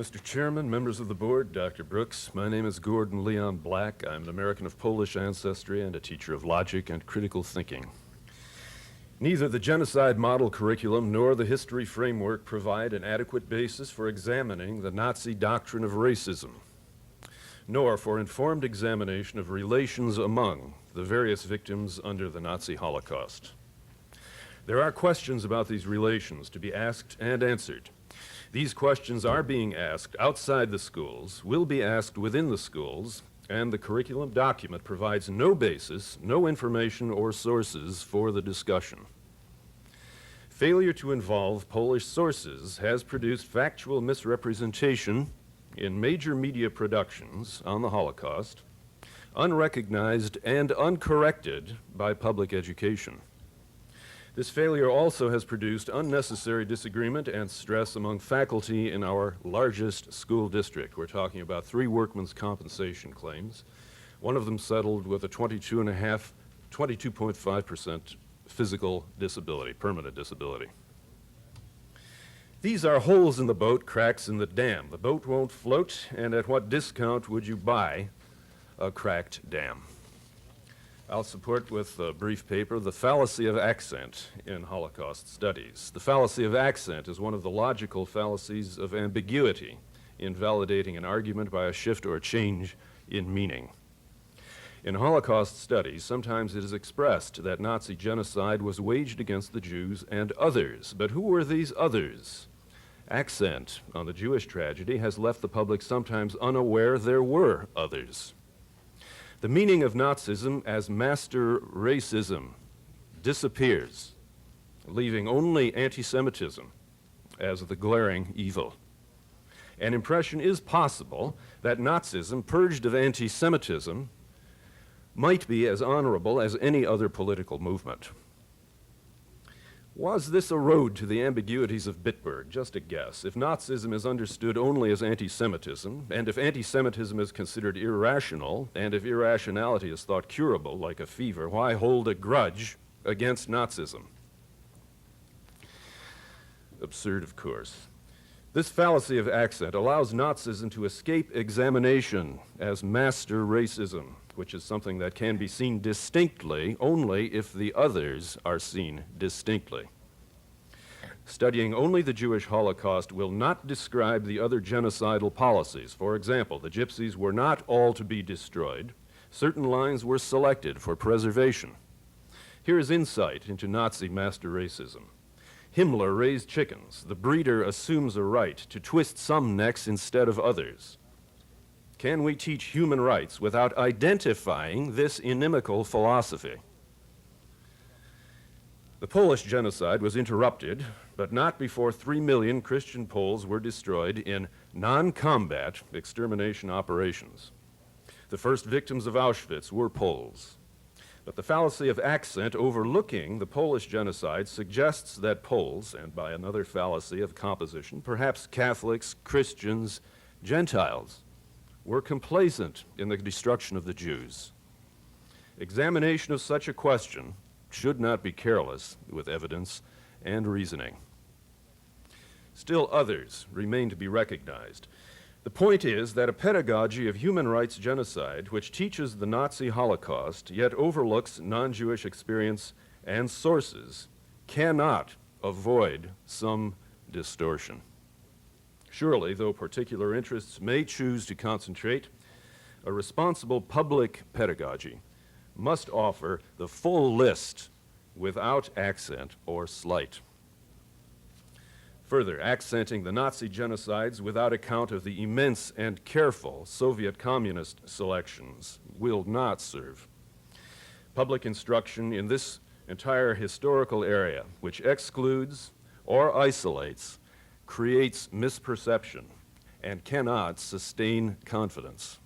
Mr. Chairman, members of the board, Dr. Brooks, my name is Gordon Leon Black. I'm an American of Polish ancestry and a teacher of logic and critical thinking. Neither the genocide model curriculum nor the history framework provide an adequate basis for examining the Nazi doctrine of racism, nor for informed examination of relations among the various victims under the Nazi Holocaust. There are questions about these relations to be asked and answered. These questions are being asked outside the schools, will be asked within the schools, and the curriculum document provides no basis, no information or sources for the discussion. Failure to involve Polish sources has produced factual misrepresentation in major media productions on the Holocaust, unrecognized and uncorrected by public education. This failure also has produced unnecessary disagreement and stress among faculty in our largest school district. We're talking about 3 workmen's compensation claims. One of them settled with a 22.5% physical disability, permanent disability. These are holes in the boat, cracks in the dam. The boat won't float, and at what discount would you buy a cracked dam? I'll support with a brief paper the fallacy of accent in Holocaust studies. The fallacy of accent is one of the logical fallacies of ambiguity in validating an argument by a shift or change in meaning. In Holocaust studies, sometimes it is expressed that Nazi genocide was waged against the Jews and others. But who were these others? Accent on the Jewish tragedy has left the public sometimes unaware there were others. The meaning of Nazism as master racism disappears, leaving only anti-Semitism as the glaring evil. An impression is possible that Nazism, purged of anti-Semitism, might be as honorable as any other political movement. Was this a road to the ambiguities of Bitburg? Just a guess. If Nazism is understood only as anti-Semitism, and if anti-Semitism is considered irrational, and if irrationality is thought curable like a fever, why hold a grudge against Nazism? Absurd, of course. This fallacy of accent allows Nazism to escape examination as master racism, which is something that can be seen distinctly only if the others are seen distinctly. Studying only the Jewish Holocaust will not describe the other genocidal policies. For example, the Gypsies were not all to be destroyed. Certain lines were selected for preservation. Here is insight into Nazi master racism. Himmler raised chickens. The breeder assumes a right to twist some necks instead of others. Can we teach human rights without identifying this inimical philosophy? The Polish genocide was interrupted, but not before 3 million Christian Poles were destroyed in non-combat extermination operations. The first victims of Auschwitz were Poles. But the fallacy of accent overlooking the Polish genocide suggests that Poles, and by another fallacy of composition, perhaps Catholics, Christians, Gentiles, were complacent in the destruction of the Jews. Examination of such a question should not be careless with evidence and reasoning. Still others remain to be recognized. The point is that a pedagogy of human rights genocide which teaches the Nazi Holocaust yet overlooks non-Jewish experience and sources cannot avoid some distortion. Surely, though particular interests may choose to concentrate, a responsible public pedagogy must offer the full list without accent or slight. Further, accenting the Nazi genocides without account of the immense and careful Soviet communist selections will not serve. Public instruction in this entire historical area, which excludes or isolates, creates misperception and cannot sustain confidence.